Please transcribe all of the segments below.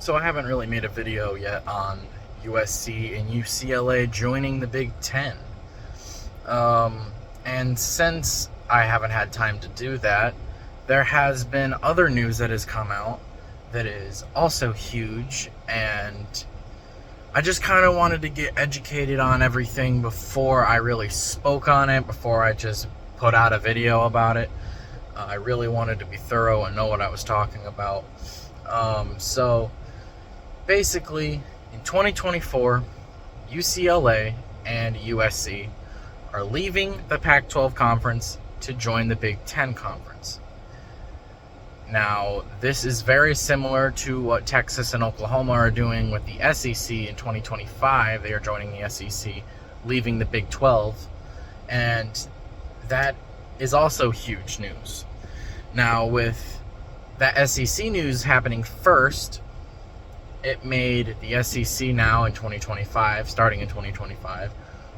So I haven't really made a video yet on USC and UCLA joining the Big Ten. And since I haven't had time to do that, there has been other news that has come out that is also huge, and I just kind of wanted to get educated on everything before I really spoke on it, before I just put out a video about it. I really wanted to be thorough and know what I was talking about. So basically, in 2024, UCLA and USC are leaving the Pac-12 conference to join the Big Ten conference. Now, this is very similar to what Texas and Oklahoma are doing with the SEC in 2025. They are joining the SEC, leaving the Big 12, and that is also huge news. Now, with that SEC news happening first, it made the SEC now in 2025, starting in 2025,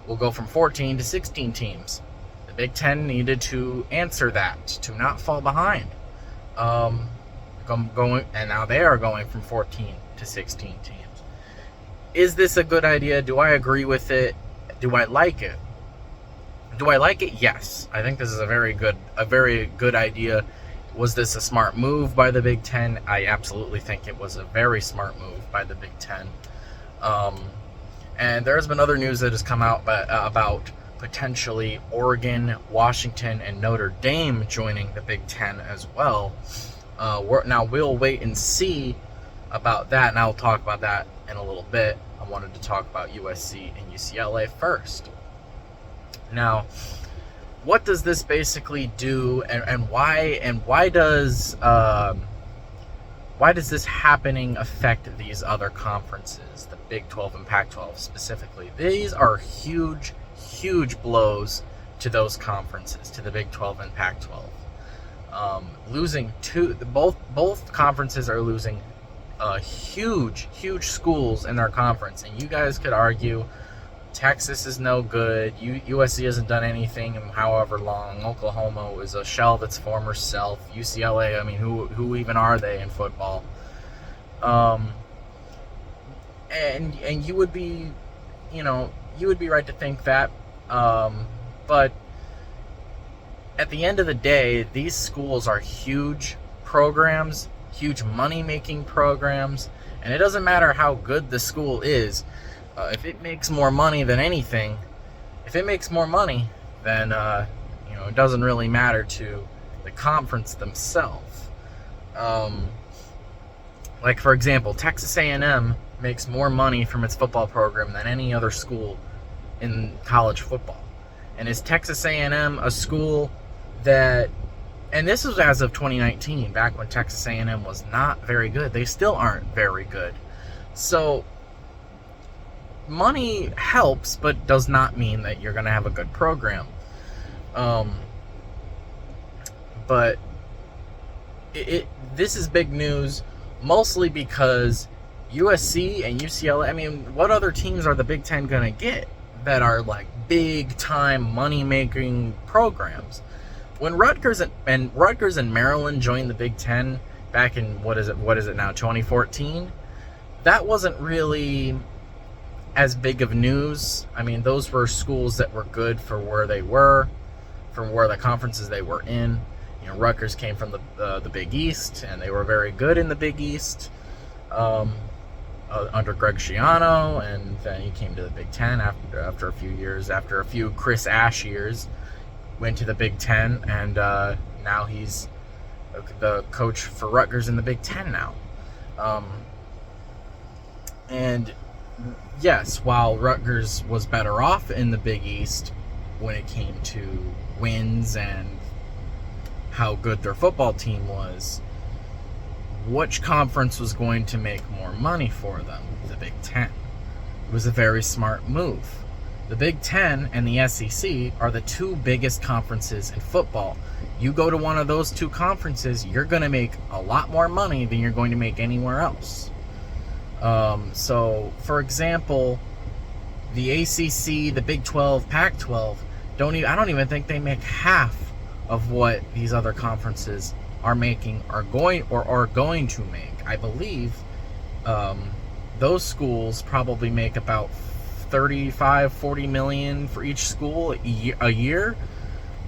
will go from 14 to 16 teams. The Big Ten needed to answer that, to not fall behind. And now they are going from 14 to 16 teams. Is this a good idea? Do I agree with it? Do I like it? Do I like it? Yes. I think this is a very good idea. Was this a smart move by the Big Ten? I absolutely think it was a very smart move by the Big Ten. And there's been other news that has come out about potentially Oregon, Washington, and Notre Dame joining the Big Ten as well. Now we'll wait and see about that, and I'll talk about that in a little bit. I wanted to talk about USC and UCLA first. Now, what does this basically do, and why does this happening affect these other conferences, the Big 12 and Pac-12 specifically? These are huge blows to those conferences, to the Big 12 and Pac-12. Losing both conferences are losing huge schools in their conference, and you guys could argue Texas is no good. USC hasn't done anything in however long. Oklahoma was a shell of its former self. UCLA, I mean, who even are they in football? And you would be, right to think that. But at the end of the day, these schools are huge programs, huge money-making programs, and it doesn't matter how good the school is. If it makes more money than anything, then it doesn't really matter to the conference themselves. Like, for example, Texas A&M makes more money from its football program than any other school in college football. And is Texas A&M a school that, and this was as of 2019, back when Texas A&M was not very good. They still aren't very good. So money helps, but does not mean that you're going to have a good program. But this is big news, mostly because USC and UCLA, I mean, what other teams are the Big Ten going to get that are like big-time money-making programs? When Rutgers and Maryland joined the Big Ten back in, what is it now, 2014, that wasn't really as big of news. I mean, those were schools that were good for where they were, from where the conferences they were in. Rutgers came from the Big East, and they were very good in the Big East under Greg Schiano, and then he came to the Big Ten after a few years, after a few Chris Ash years, went to the Big Ten, and now he's the coach for Rutgers in the Big Ten now. And yes, while Rutgers was better off in the Big East when it came to wins and how good their football team was, which conference was going to make more money for them? The Big Ten. It was a very smart move. The Big Ten and the SEC are the two biggest conferences in football. You go to one of those two conferences, you're going to make a lot more money than you're going to make anywhere else. So, for example, the ACC, the Big 12, Pac-12, I don't even think they make half of what these other conferences are making, are going to make. I believe Um, those schools probably make about 35-40 million for each school a year,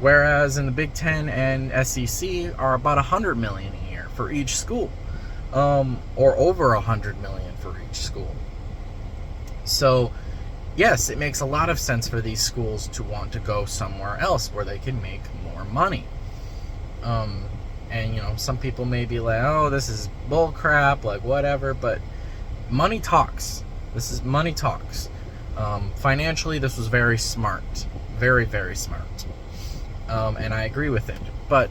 whereas in the Big Ten and SEC are about 100 million a year for each school, or over 100 million for each school. So yes, it makes a lot of sense for these schools to want to go somewhere else where they can make more money. And some people may be like, oh, this is bull crap, like whatever, but money talks. This is money talks. Financially, this was very smart. Very, very smart. And I agree with it. But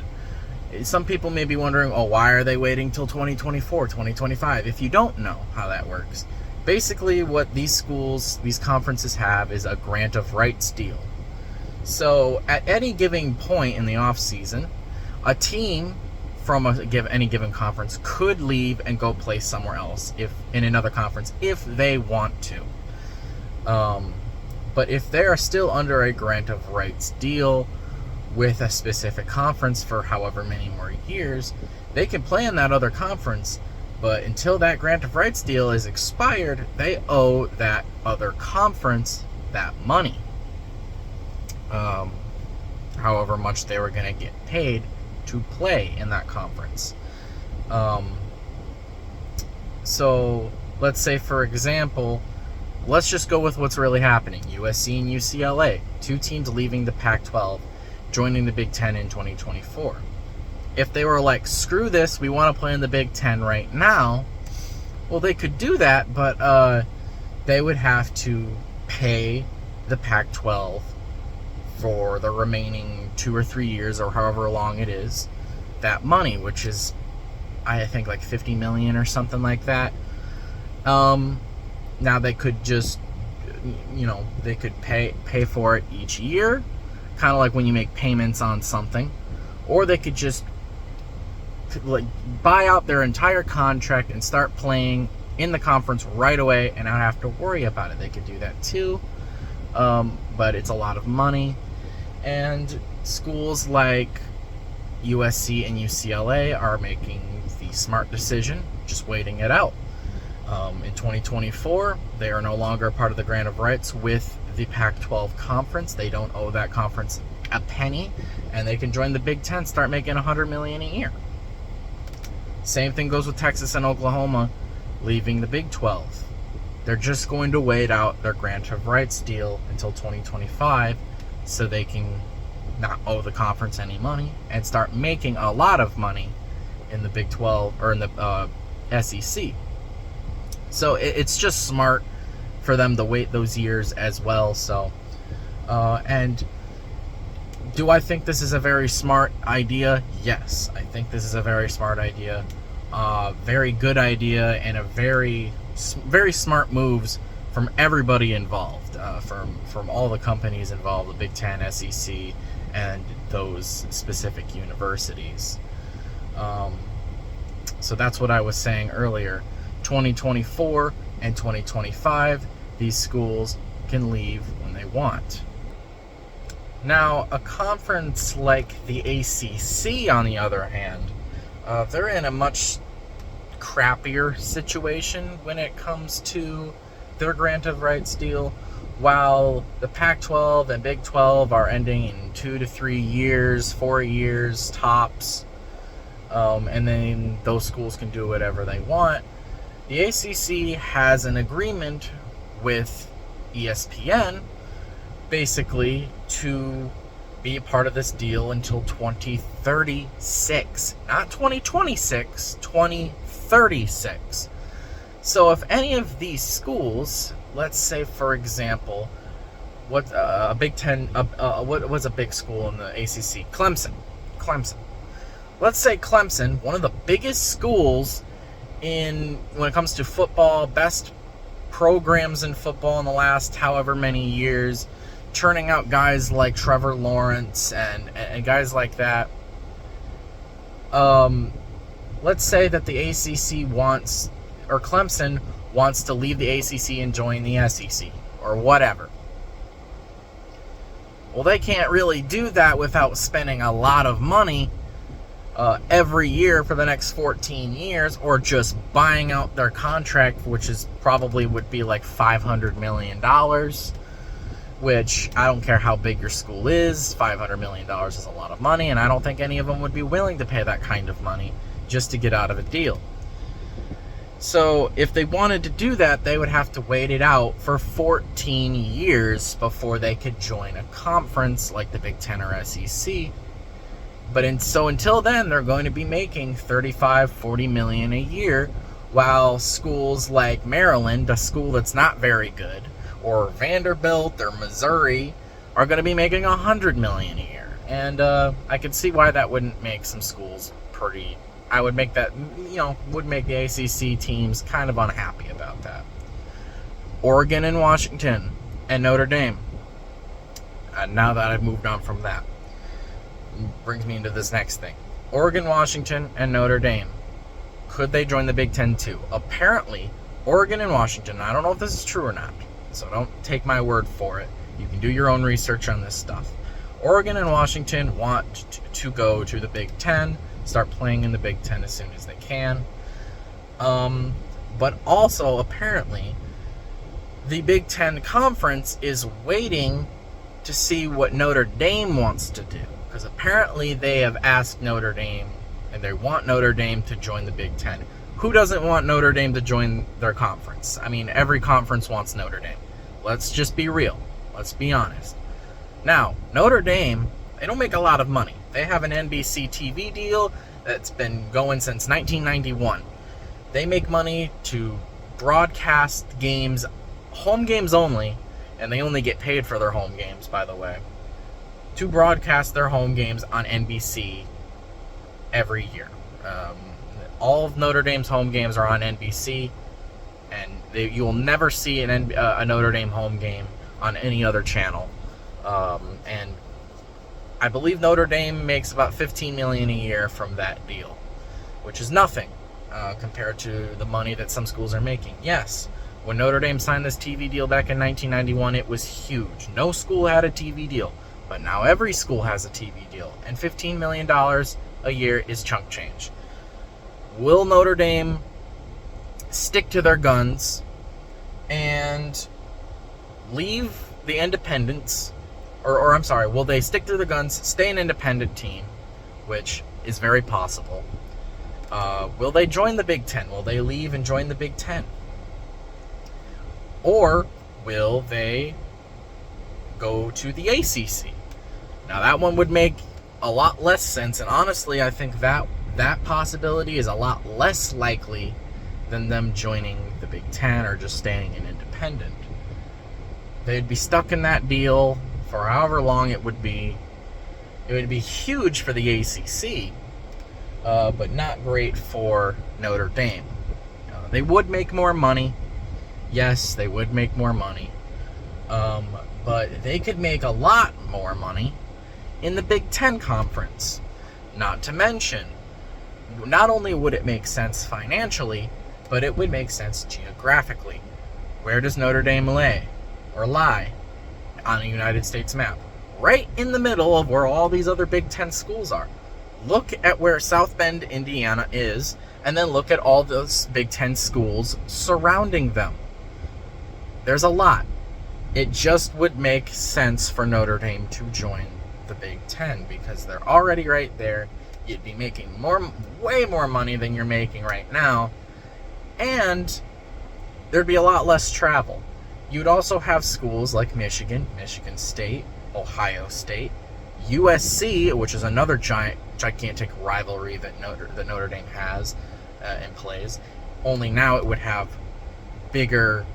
some people may be wondering, oh, why are they waiting till 2024, 2025? If you don't know how that works, basically what these schools, these conferences have is a grant of rights deal. So at any given point in the off season, a team from any given conference could leave and go play somewhere else, if in another conference, if they want to. But if they are still under a grant of rights deal with a specific conference for however many more years, they can play in that other conference, but until that grant of rights deal is expired, they owe that other conference that money. However much they were going to get paid to play in that conference. So let's say, for example, let's just go with what's really happening. USC and UCLA, two teams leaving the Pac-12, joining the Big Ten in 2024. If they were like, screw this, we want to play in the Big Ten right now, well, they could do that, but they would have to pay the Pac-12 for the remaining 2 or 3 years, or however long it is, that money, which is, I think, like $50 million or something like that. Now they could just, they could pay for it each year, kind of like when you make payments on something, or they could just like buy out their entire contract and start playing in the conference right away and not have to worry about it. They could do that too, but it's a lot of money. And schools like USC and UCLA are making the smart decision, just waiting it out. In 2024, they are no longer part of the grant of rights with the Pac-12 conference. They don't owe that conference a penny, and they can join the Big Ten, start making $100 million a year. Same thing goes with Texas and Oklahoma leaving the Big 12. They're just going to wait out their grant of rights deal until 2025 so they can not owe the conference any money and start making a lot of money in the Big 12 or in the SEC. So it's just smart for them to wait those years as well. So, and do I think this is a very smart idea? Yes, I think this is a very smart idea. Very good idea, and a very, very smart moves from everybody involved, from all the companies involved, the Big Ten, SEC, and those specific universities. So that's what I was saying earlier. 2024 and 2025, these schools can leave when they want. Now, a conference like the ACC, on the other hand, they're in a much crappier situation when it comes to their grant of rights deal. While the Pac-12 and Big 12 are ending in 2 to 3 years, 4 years tops, and then those schools can do whatever they want, the ACC has an agreement with ESPN, basically, to be a part of this deal until 2036. Not 2026, 2036. So if any of these schools, let's say, for example, what a Big Ten, what was a big school in the ACC? Clemson. Let's say Clemson, one of the biggest schools when it comes to football, best programs in football in the last however many years, churning out guys like Trevor Lawrence and guys like that. Let's say that the ACC wants, or Clemson wants to leave the ACC and join the SEC, or whatever. Well, they can't really do that without spending a lot of money every year for the next 14 years, or just buying out their contract, which is probably would be like $500 million, which I don't care how big your school is, $500 million is a lot of money, and I don't think any of them would be willing to pay that kind of money just to get out of a deal. So if they wanted to do that, they would have to wait it out for 14 years before they could join a conference like the Big Ten or SEC. But so until then, they're going to be making $35-40 million a year, while schools like Maryland, a school that's not very good, or Vanderbilt or Missouri, are going to be making $100 million a year. And I could see why that wouldn't make some schools pretty. I would make that, would make the ACC teams kind of unhappy about that. Oregon and Washington and Notre Dame. Now that I've moved on from that, brings me into this next thing. Oregon, Washington, and Notre Dame. Could they join the Big Ten too? Apparently, Oregon and Washington, I don't know if this is true or not, so don't take my word for it. You can do your own research on this stuff. Oregon and Washington want to go to the Big Ten, start playing in the Big Ten as soon as they can. But also, apparently, the Big Ten Conference is waiting to see what Notre Dame wants to do. Because apparently they have asked Notre Dame, and they want Notre Dame to join the Big Ten. Who doesn't want Notre Dame to join their conference? I mean, every conference wants Notre Dame. Let's just be real. Let's be honest. Now, Notre Dame, they don't make a lot of money. They have an NBC TV deal that's been going since 1991. They make money to broadcast games, home games only, and they only get paid for their home games, by the way, to broadcast their home games on NBC every year. All of Notre Dame's home games are on NBC, and you will never see a Notre Dame home game on any other channel. And I believe Notre Dame makes about $15 million a year from that deal, which is nothing compared to the money that some schools are making. Yes, when Notre Dame signed this TV deal back in 1991, it was huge. No school had a TV deal, but now every school has a TV deal, and $15 million a year is chunk change. Will Notre Dame stick to their guns and leave the independents? Or I'm sorry, will they stick to their guns, stay an independent team, which is very possible? Will they join the Big Ten? Will they leave and join the Big Ten? Or will they go to the ACC? Now, that one would make a lot less sense, and honestly, I think that possibility is a lot less likely than them joining the Big Ten or just staying an independent. They'd be stuck in that deal for however long it would be. It would be huge for the ACC, but not great for Notre Dame. They would make more money. Yes, they would make more money. But they could make a lot more money in the Big Ten Conference. Not to mention, not only would it make sense financially, but it would make sense geographically. Where does Notre Dame lie on a United States map? Right in the middle of where all these other Big Ten schools are. Look at where South Bend, Indiana is, and then look at all those Big Ten schools surrounding them. There's a lot. It just would make sense for Notre Dame to join the Big Ten because they're already right there. You'd be making way more money than you're making right now, and there'd be a lot less travel. You'd also have schools like Michigan, Michigan State, Ohio State, USC, which is another gigantic rivalry that Notre Dame has and plays. Only now it would have bigger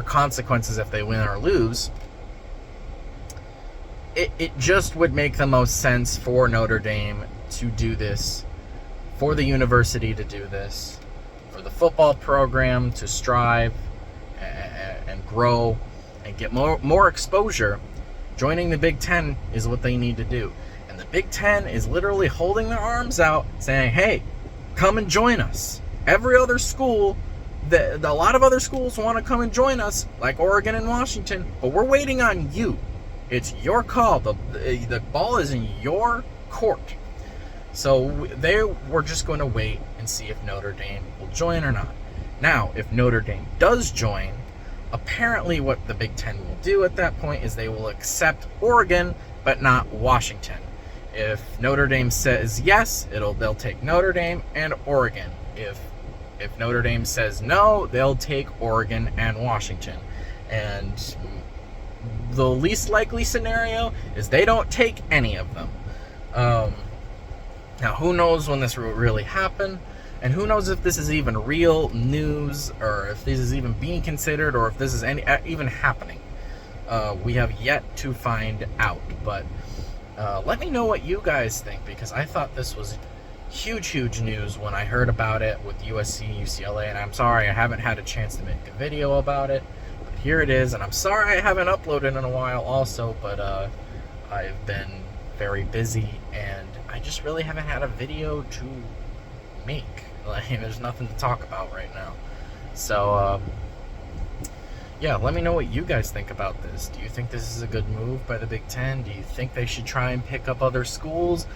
consequences if they win or lose. It just would make the most sense for Notre Dame to do this, for the university to do this, for the football program to strive and grow and get more exposure. Joining the Big Ten is what they need to do. And the Big Ten is literally holding their arms out saying, hey, come and join us. Every other school, a lot of other schools want to come and join us, like Oregon and Washington, but we're waiting on you. It's your call. The ball is in your court. So they were just going to wait and see if Notre Dame will join or not. Now, if Notre Dame does join, apparently what the Big Ten will do at that point is they will accept Oregon, but not Washington. If Notre Dame says yes, they'll take Notre Dame and Oregon. If Notre Dame says no, they'll take Oregon and Washington. And the least likely scenario is they don't take any of them. Now, who knows when this will really happen, and who knows if this is even real news, or if this is even being considered, or if this is even happening. We have yet to find out, but let me know what you guys think, because I thought this was huge news when I heard about it with USC UCLA, and I'm sorry I haven't had a chance to make a video about it, but here it is. And I'm sorry I haven't uploaded in a while also, but I've been very busy and I just really haven't had a video to make. Like, there's nothing to talk about right now. So yeah, let me know what you guys think about this. Do you think this is a good move by the Big Ten? Do you think they should try and pick up other schools?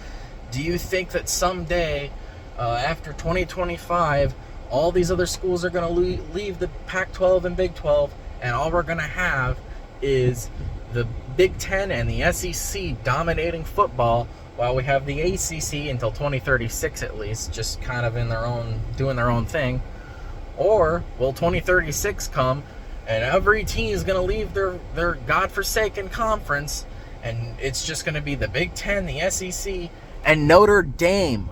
Do you think that someday, after 2025, all these other schools are going to leave the Pac-12 and Big 12, and all we're going to have is the Big Ten and the SEC dominating football, while we have the ACC until 2036 at least, just kind of doing their own thing? Or will 2036 come and every team is going to leave their godforsaken conference, and it's just going to be the Big Ten, the SEC, and Notre Dame?